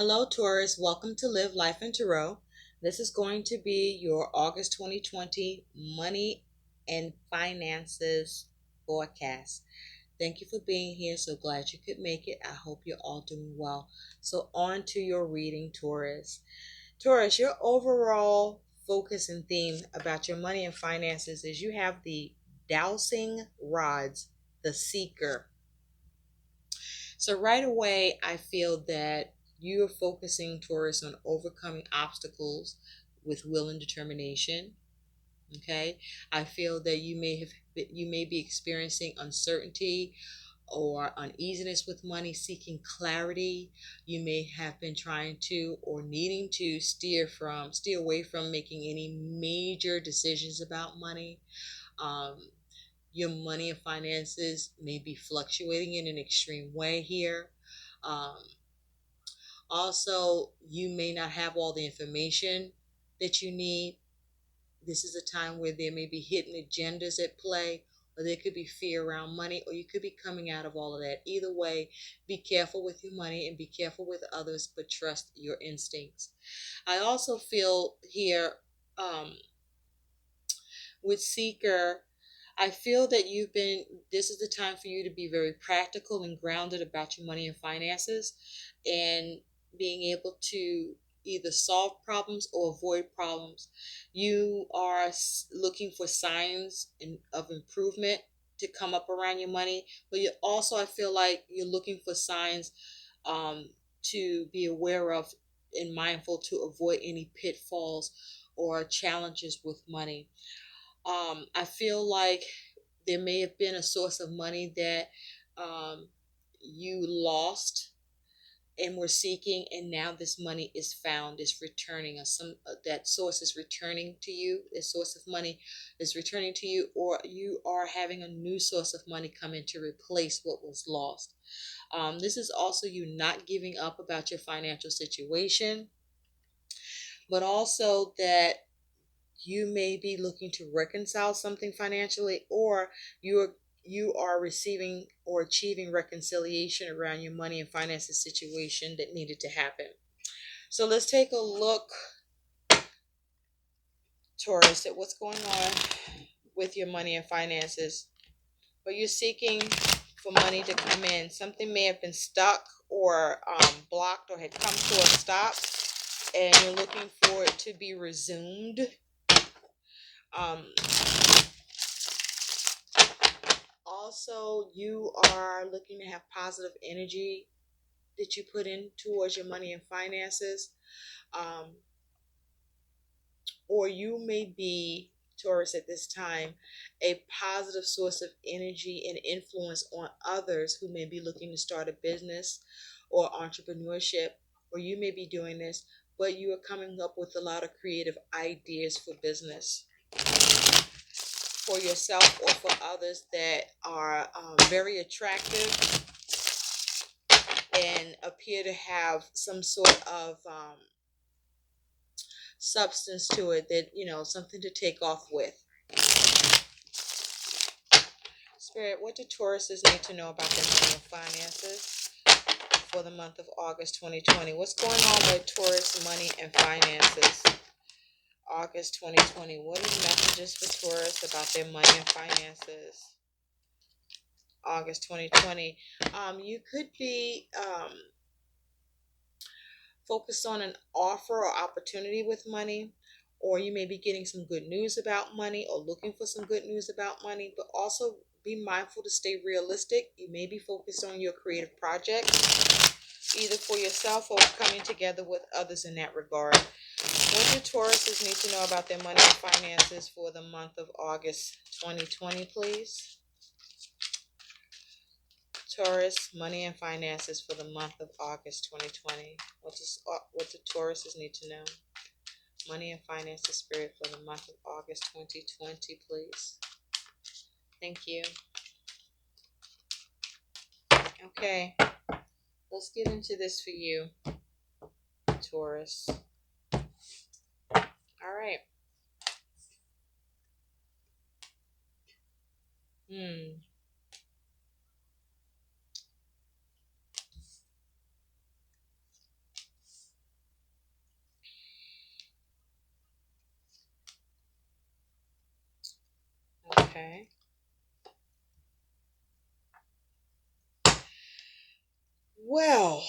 Hello, Taurus. Welcome to Live Life in Tarot. This is going to be your August 2020 money and finances forecast. Thank you for being here. So glad you could make it. I hope you're all doing well. So, on to your reading, Taurus. Taurus, your overall focus and theme about your money and finances is you have the dowsing rods, the seeker. So right away, I feel that you are focusing, Taurus, on overcoming obstacles with will and determination. Okay, I feel that you may be experiencing uncertainty or uneasiness with money, seeking clarity. You may have been trying to or needing to steer away from making any major decisions about money. Um, your money and finances may be fluctuating in an extreme way here. Um, Also, you may not have all the information that you need. This is a time where there may be hidden agendas at play, or there could be fear around money, or you could be coming out of all of that. Either way, be careful with your money and be careful with others, but trust your instincts. I also feel here with Seeker, I feel that this is the time for you to be very practical and grounded about your money and finances and being able to either solve problems or avoid problems. You are looking for signs of improvement to come up around your money, but you also, I feel like you're looking for signs to be aware of and mindful to avoid any pitfalls or challenges with money. I feel like there may have been a source of money that um, you lost and were seeking, and now this money is found, is returning, or some that source is returning to you. This source of money is returning to you, or you are having a new source of money come in to replace what was lost. This is also you not giving up about your financial situation, but also that you may be looking to reconcile something financially, or you are receiving or achieving reconciliation around your money and finances situation that needed to happen. So let's take a look, Taurus, at what's going on with your money and finances. But you're seeking for money to come in. Something may have been stuck or blocked or had come to a stop, and you're looking for it to be resumed. um, Also, you are looking to have positive energy that you put in towards your money and finances. Um, or you may be, Taurus, at this time, a positive source of energy and influence on others who may be looking to start a business or entrepreneurship, or you may be doing this, but you are coming up with a lot of creative ideas for business for yourself or for others that are very attractive and appear to have some sort of substance to it, that something to take off with. Spirit, what do Tauruses need to know about their money and finances for the month of August 2020? What's going on with Taurus money and finances? August 2020. What are messages for Taurus about their money and finances? August 2020. You could be focused on an offer or opportunity with money, or you may be getting some good news about money or looking for some good news about money, but also be mindful to stay realistic. You may be focused on your creative projects, either for yourself or coming together with others in that regard. What do Tauruses need to know about their money and finances for the month of August 2020, please? Taurus, money and finances for the month of August 2020. What do Tauruses need to know? Money and finances, Spirit, for the month of August 2020, please. Thank you. Okay, let's get into this for you, Taurus. All right. Hmm. Okay. Well,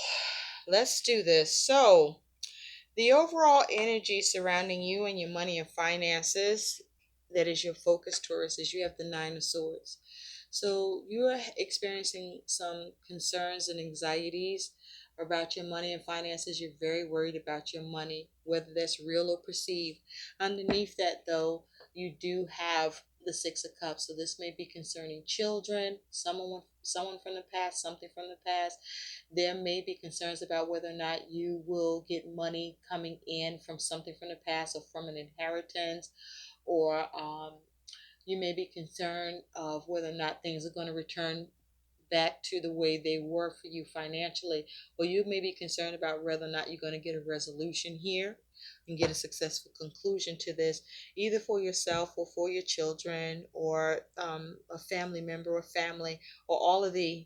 let's do this. So, the overall energy surrounding you and your money and finances, that is your focus, Taurus, is you have the Nine of Swords. So you are experiencing some concerns and anxieties about your money and finances. You're very worried about your money, whether that's real or perceived. Underneath that, though, you do have the Six of Cups. So this may be concerning children, someone from the past, something from the past. There may be concerns about whether or not you will get money coming in from something from the past or from an inheritance, or you may be concerned of whether or not things are going to return back to the way they were for you financially, or you may be concerned about whether or not you're going to get a resolution here and get a successful conclusion to this, either for yourself or for your children, or a family member or family, or all of the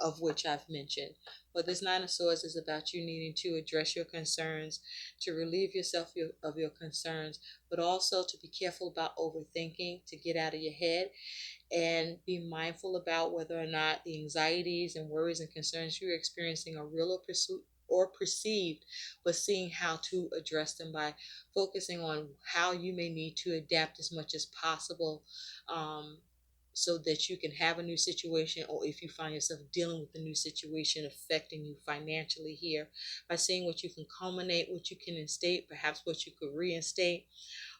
of which I've mentioned. But this Nine of Swords is about you needing to address your concerns, to relieve yourself of your concerns, but also to be careful about overthinking, to get out of your head, and be mindful about whether or not the anxieties and worries and concerns you're experiencing are real or perceived, but seeing how to address them by focusing on how you may need to adapt as much as possible, um, so that you can have a new situation, or if you find yourself dealing with a new situation affecting you financially here, by seeing what you can culminate, what you can instate, perhaps what you could reinstate,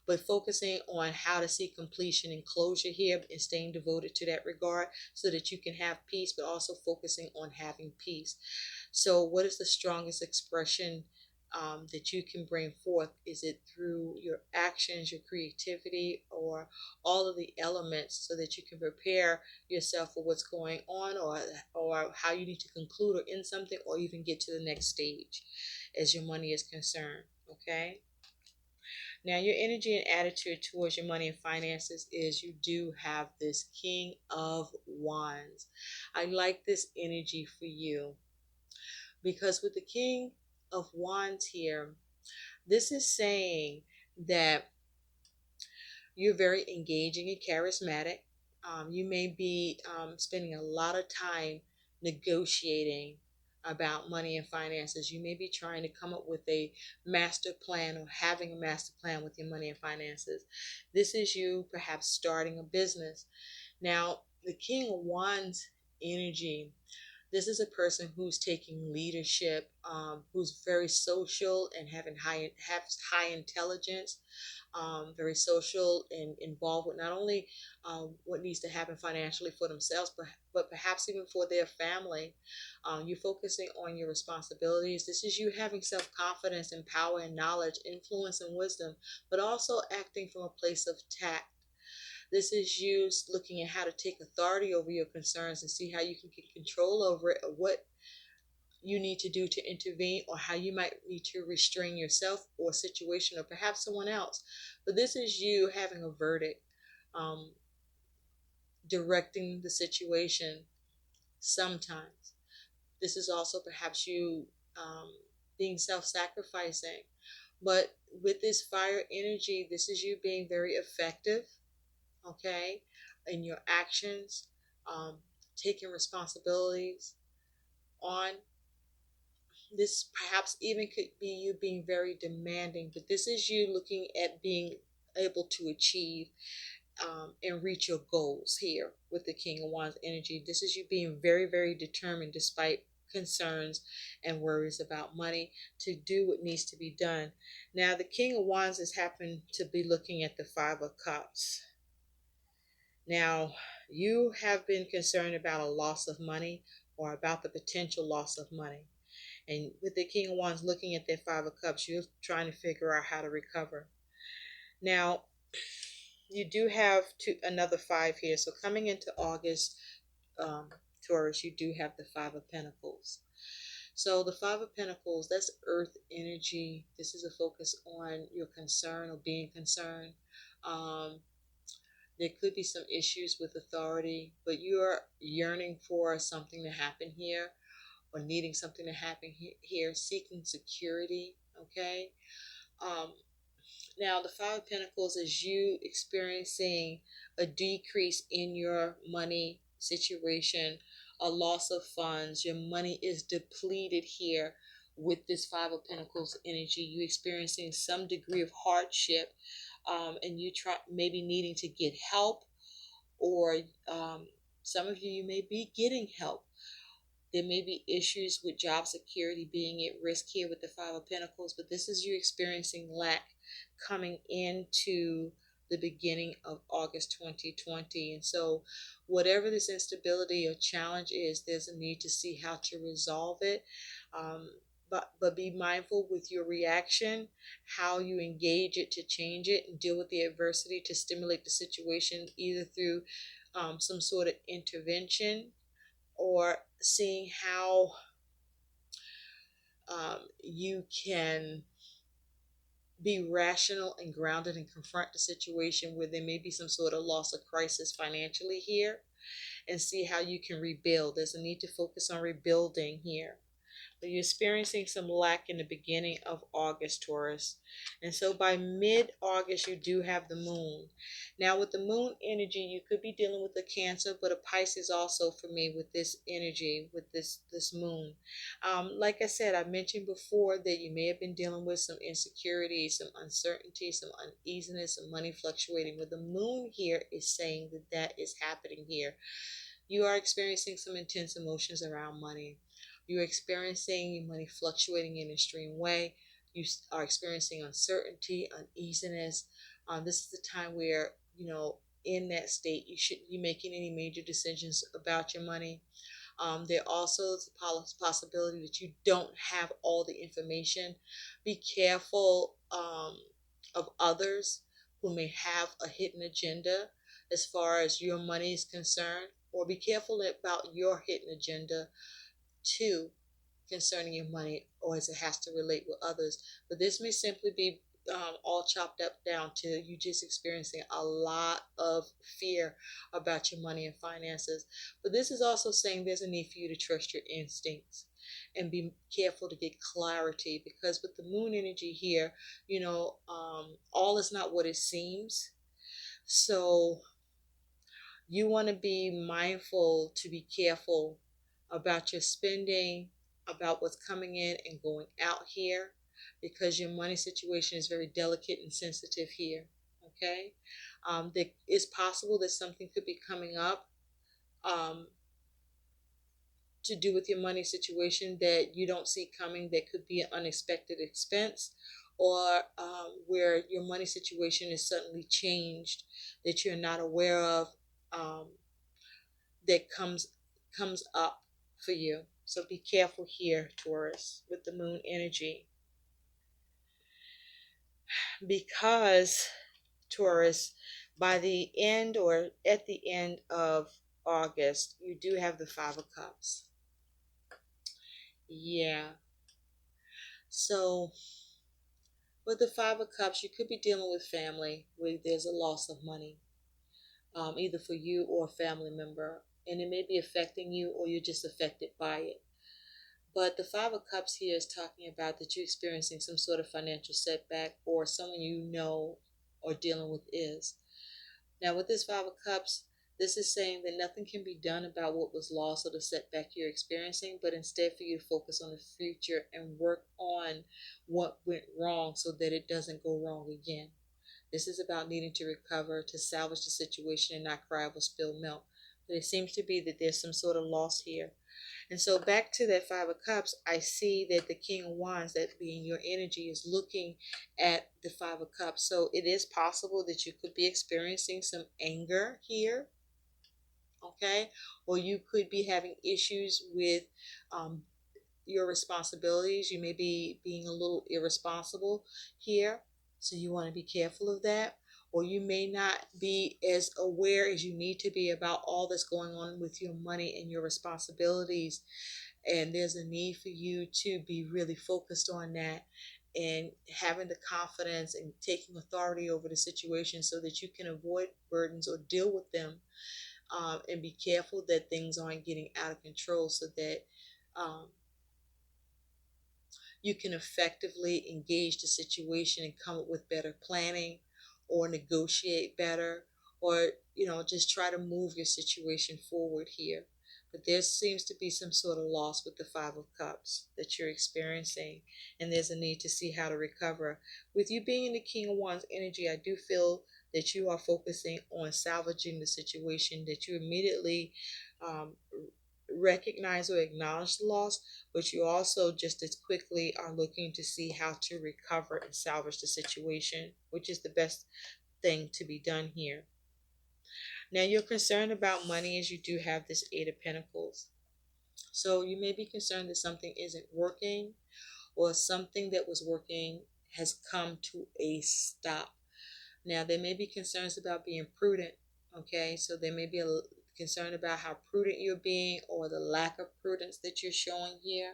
but focusing on how to see completion and closure here and staying devoted to that regard so that you can have peace, but also focusing on having peace. So, what is the strongest expression that you can bring forth? Is it through your actions, your creativity, or all of the elements so that you can prepare yourself for what's going on, or how you need to conclude or end something, or even get to the next stage as your money is concerned? Okay. Now, your energy and attitude towards your money and finances is you do have this King of Wands. I like this energy for you because with the King of Wands here, this is saying that you're very engaging and charismatic. You may be spending a lot of time negotiating about money and finances. You may be trying to come up with a master plan or having a master plan with your money and finances. This is you perhaps starting a business. Now, the King of Wands energy, this is a person who's taking leadership, who's very social and has high intelligence, very social and involved with not only what needs to happen financially for themselves, but perhaps even for their family. You're focusing on your responsibilities. This is you having self-confidence and power and knowledge, influence and wisdom, but also acting from a place of tact. This is you looking at how to take authority over your concerns and see how you can get control over it, or what you need to do to intervene, or how you might need to restrain yourself or a situation or perhaps someone else. But this is you having a verdict, um, directing the situation sometimes. This is also perhaps you being self sacrificing. But with this fire energy, this is you being very effective, okay, in your actions, um, taking responsibilities on. This perhaps even could be you being very demanding, but this is you looking at being able to achieve and reach your goals here with the King of Wands energy. This is you being very, very determined despite concerns and worries about money to do what needs to be done. Now, the King of Wands has happened to be looking at the Five of Cups. Now, you have been concerned about a loss of money or about the potential loss of money. And with the King of Wands looking at that Five of Cups, you're trying to figure out how to recover. Now, you do have another five here. So coming into August, Taurus, you do have the Five of Pentacles. So the Five of Pentacles, that's earth energy. This is a focus on your concern or being concerned. Um, there could be some issues with authority, but you are yearning for something to happen here, or needing something to happen here, seeking security, okay? Um, Now, the Five of Pentacles is you experiencing a decrease in your money situation, a loss of funds. Your money is depleted here with this Five of Pentacles energy. You experiencing some degree of hardship, and you try maybe needing to get help, or some of you may be getting help. There may be issues with job security being at risk here with the Five of Pentacles, but this is you experiencing lack coming into the beginning of August 2020. And so, whatever this instability or challenge is, there's a need to see how to resolve it. Um, but be mindful with your reaction, how you engage it to change it, and deal with the adversity to stimulate the situation, either through some sort of intervention, or seeing how you can be rational and grounded and confront the situation where there may be some sort of loss or crisis financially here, and see how you can rebuild. There's a need to focus on rebuilding here. But you're experiencing some lack in the beginning of August, Taurus. And so by mid-August, you do have the moon. Now with the moon energy, you could be dealing with a Cancer, but a Pisces also for me with this energy, with this moon. Like I said, I mentioned before that you may have been dealing with some insecurity, some uncertainty, some uneasiness, some money fluctuating. But the moon here is saying that that is happening here. You are experiencing some intense emotions around money. You're experiencing your money fluctuating in an extreme way. You are experiencing uncertainty, uneasiness. This is the time where, in that state, you shouldn't be making any major decisions about your money. There also is a possibility that you don't have all the information. Be careful of others who may have a hidden agenda as far as your money is concerned, or be careful about your hidden agenda too concerning your money, or as it has to relate with others. But this may simply be all chopped up down to you just experiencing a lot of fear about your money and finances. But this is also saying there's a need for you to trust your instincts and be careful to get clarity, because with the moon energy here, all is not what it seems. So you want to be mindful to be careful about your spending, about what's coming in and going out here, because your money situation is very delicate and sensitive here. Okay, it's possible that something could be coming up um, to do with your money situation that you don't see coming, that could be an unexpected expense, or where your money situation is suddenly changed that you're not aware of, um, that comes up for you. So be careful here, Taurus, with the moon energy, because Taurus, by the end or at the end of August, you do have the Five of Cups. Yeah. So with the Five of Cups, you could be dealing with family where there's a loss of money, either for you or a family member, and it may be affecting you, or you're just affected by it. But the Five of Cups here is talking about that you're experiencing some sort of financial setback, or someone you know or dealing with is. Now, with this Five of Cups, this is saying that nothing can be done about what was lost or the setback you're experiencing, but instead for you to focus on the future and work on what went wrong so that it doesn't go wrong again. This is about needing to recover, to salvage the situation and not cry over spilled milk. But it seems to be that there's some sort of loss here. And so back to that Five of Cups, I see that the King of Wands, that being your energy, is looking at the Five of Cups. So it is possible that you could be experiencing some anger here, okay? Or you could be having issues with um, your responsibilities. You may be being a little irresponsible here. So you want to be careful of that. Or you may not be as aware as you need to be about all that's going on with your money and your responsibilities. And there's a need for you to be really focused on that and having the confidence and taking authority over the situation so that you can avoid burdens or deal with them, and be careful that things aren't getting out of control, so that um, you can effectively engage the situation and come up with better planning or negotiate better or just try to move your situation forward here. But there seems to be some sort of loss with the Five of Cups that you're experiencing, and there's a need to see how to recover. With you being in the King of Wands energy, I do feel that you are focusing on salvaging the situation, that you immediately um, recognize or acknowledge the loss, but you also just as quickly are looking to see how to recover and salvage the situation, which is the best thing to be done here. Now, you're concerned about money as you do have this Eight of Pentacles. So you may be concerned that something isn't working or something that was working has come to a stop. Now, there may be concerns about being prudent, okay? So there may be a concern about how prudent you're being or the lack of prudence that you're showing here.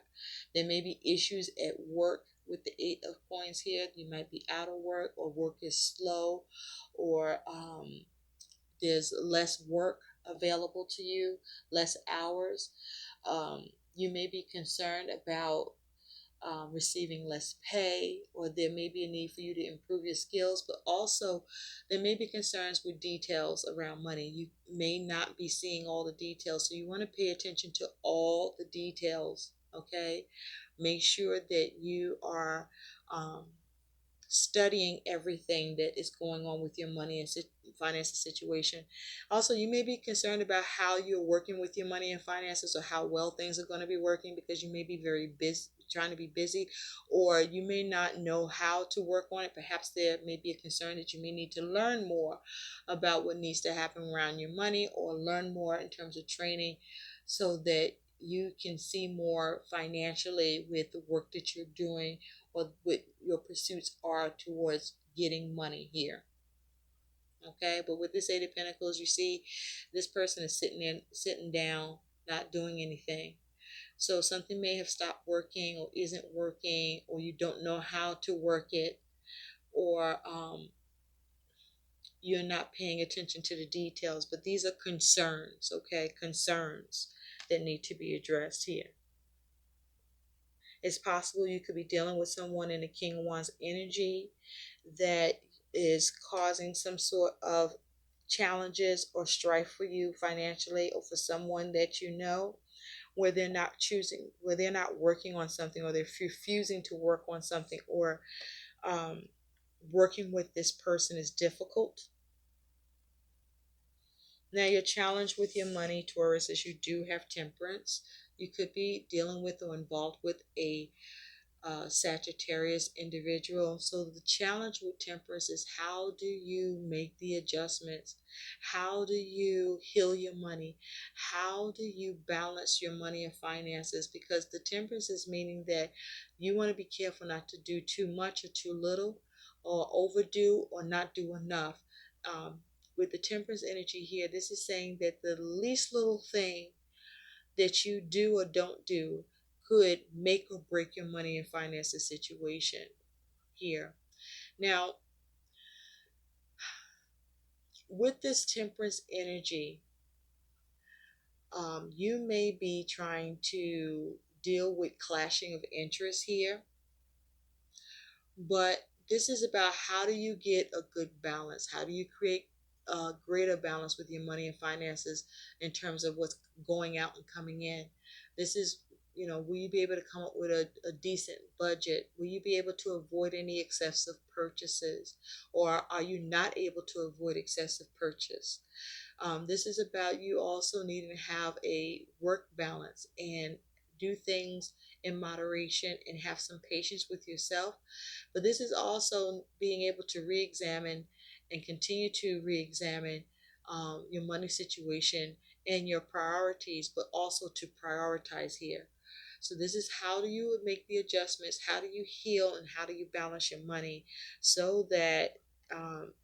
There may be issues at work with the Eight of Coins here. You might be out of work or work is slow or there's less work available to you, less hours. You may be concerned about receiving less pay, or there may be a need for you to improve your skills, but also there may be concerns with details around money. You may not be seeing all the details, so you want to pay attention to all the details, okay? Make sure that you are um, studying everything that is going on with your money and finances situation. Also, you may be concerned about how you're working with your money and finances or how well things are going to be working because you may be very busy, trying to be busy, or you may not know how to work on it. Perhaps there may be a concern that you may need to learn more about what needs to happen around your money or learn more in terms of training so that you can see more financially with the work that you're doing or what your pursuits are towards getting money here. Okay, but with this Eight of Pentacles, you see this person is sitting down, not doing anything. So something may have stopped working or isn't working, or you don't know how to work it, or you're not paying attention to the details. But these are concerns, okay? Concerns that need to be addressed here. It's possible you could be dealing with someone in the King of Wands energy that is causing some sort of challenges or strife for you financially or for someone that you know where they're not choosing, where they're not working on something or they're refusing to work on something or working with this person is difficult. Now, your challenge with your money, Taurus, is you do have temperance. You could be dealing with or involved with a Sagittarius individual. So the challenge with temperance is how do you make the adjustments? How do you heal your money? How do you balance your money and finances? Because the temperance is meaning that you want to be careful not to do too much or too little or overdo or not do enough. With the temperance energy here, this is saying that the least little thing that you do or don't do could make or break your money and finances situation here. Now, with this temperance energy, you may be trying to deal with clashing of interests here, but this is about how do you get a good balance? How do you create a greater balance with your money and finances in terms of what's going out and coming in? This is, will you be able to come up with a decent budget? Will you be able to avoid any excessive purchases? Or are you not able to avoid excessive purchase? This is about you also needing to have a work balance and do things in moderation and have some patience with yourself. But this is also being able to re-examine and continue to re-examine your money situation and your priorities, but also to prioritize here. So this is how do you make the adjustments, how do you heal, and how do you balance your money so that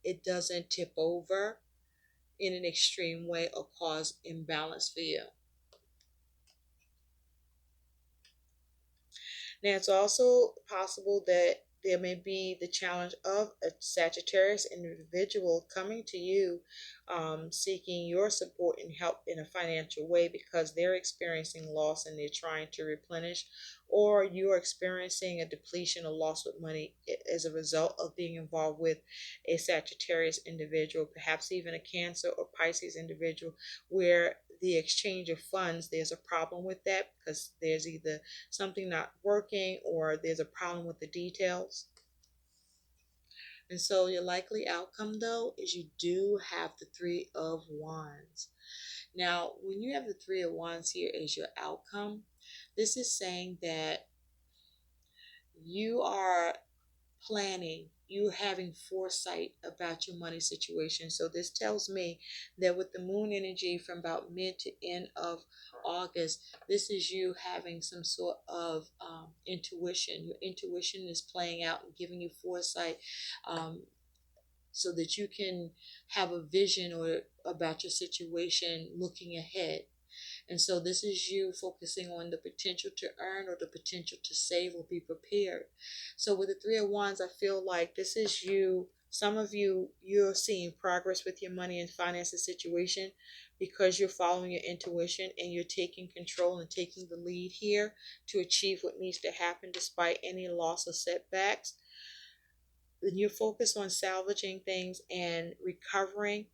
it doesn't tip over in an extreme way or cause imbalance for you. Now, it's also possible that there may be the challenge of a Sagittarius individual coming to you, seeking your support and help in a financial way because they're experiencing loss and they're trying to replenish, or you're experiencing a depletion or loss with money as a result of being involved with a Sagittarius individual, perhaps even a Cancer or Pisces individual, where the exchange of funds, there's a problem with that because there's either something not working or there's a problem with the details. And so your likely outcome though is you do have the Three of Wands. Now, when you have the Three of Wands here as your outcome, this is saying that you are planning, you're having foresight about your money situation. So this tells me that with the moon energy from about mid to end of August, this is you having some sort of intuition. Your intuition is playing out and giving you foresight, so that you can have a vision or about your situation looking ahead. And so this is you focusing on the potential to earn or the potential to save or be prepared. So with the Three of Wands, I feel like this is you. Some of you, you're seeing progress with your money and finances situation because you're following your intuition and you're taking control and taking the lead here to achieve what needs to happen despite any loss or setbacks. When you're focused on salvaging things and recovering,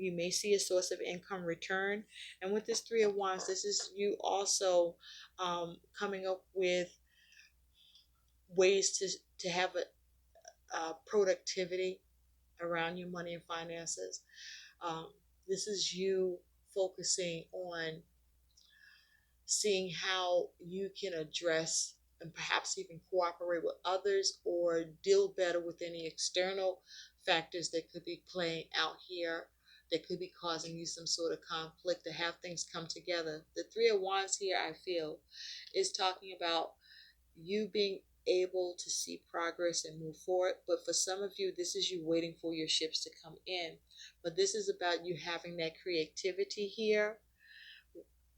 you may see a source of income return. And with this Three of Wands, this is you also coming up with ways to have a productivity around your money and finances. Um, this is you focusing on seeing how you can address and perhaps even cooperate with others or deal better with any external factors that could be playing out here that could be causing you some sort of conflict, to have things come together. The Three of Wands here, I feel, is talking about you being able to see progress and move forward. But for some of you, this is you waiting for your ships to come in. But this is about you having that creativity here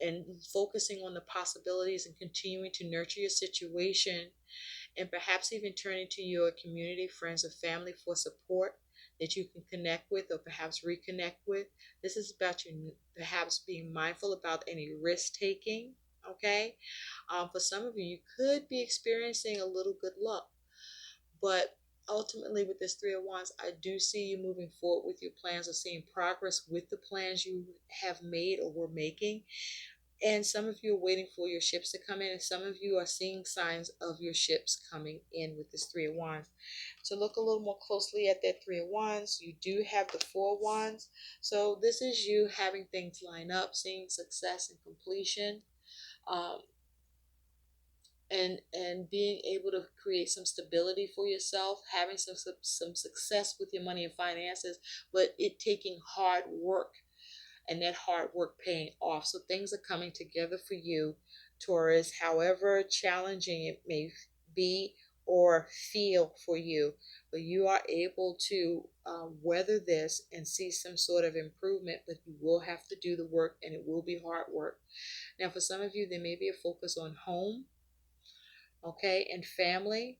and focusing on the possibilities and continuing to nurture your situation, and perhaps even turning to your community, friends, or family for support that you can connect with or perhaps reconnect with. This is about you perhaps being mindful about any risk taking. Okay, for some of you, you could be experiencing a little good luck, but ultimately with this Three of Wands, I do see you moving forward with your plans or seeing progress with the plans you have made or were making. And some of you are waiting for your ships to come in, and some of you are seeing signs of your ships coming in with this Three of Wands. To look a little more closely at that Three of Wands, you do have the Four of Wands. So this is you having things line up, seeing success and completion, um, and being able to create some stability for yourself, having some success with your money and finances, but it taking hard work and that hard work paying off. So things are coming together for you, Taurus, however challenging it may be or feel for you. But you are able to weather this and see some sort of improvement, but you will have to do the work and it will be hard work. Now, for some of you, there may be a focus on home, okay, and family.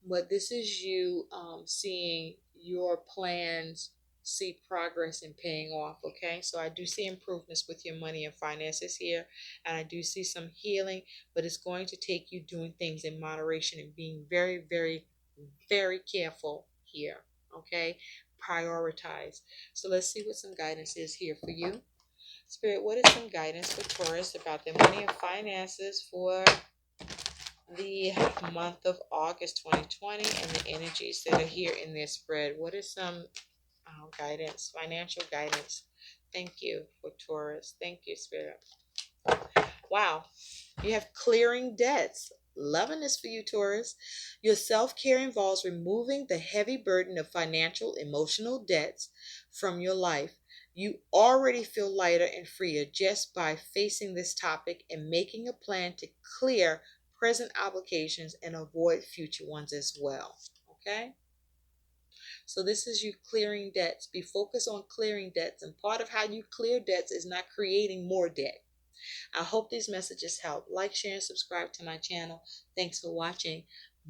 But this is you seeing your plans see progress in paying off. Okay, so I do see improvements with your money and finances here, and I do see some healing, but it's going to take you doing things in moderation and being very, very, very careful here. Okay, prioritize. So let's see what some guidance is here for you. Spirit, what is some guidance for Taurus about their money and finances for the month of August 2020 and the energies that are here in this spread? What is some guidance, financial guidance? Thank you for Taurus. Thank you, Spirit. Wow. You have clearing debts. Loving this for you, Taurus. Your self-care involves removing the heavy burden of financial, emotional debts from your life. You already feel lighter and freer just by facing this topic and making a plan to clear present obligations and avoid future ones as well. Okay? So this is you clearing debts. Be focused on clearing debts. And part of how you clear debts is not creating more debt. I hope these messages help. Like, share, and subscribe to my channel. Thanks for watching.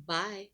Bye.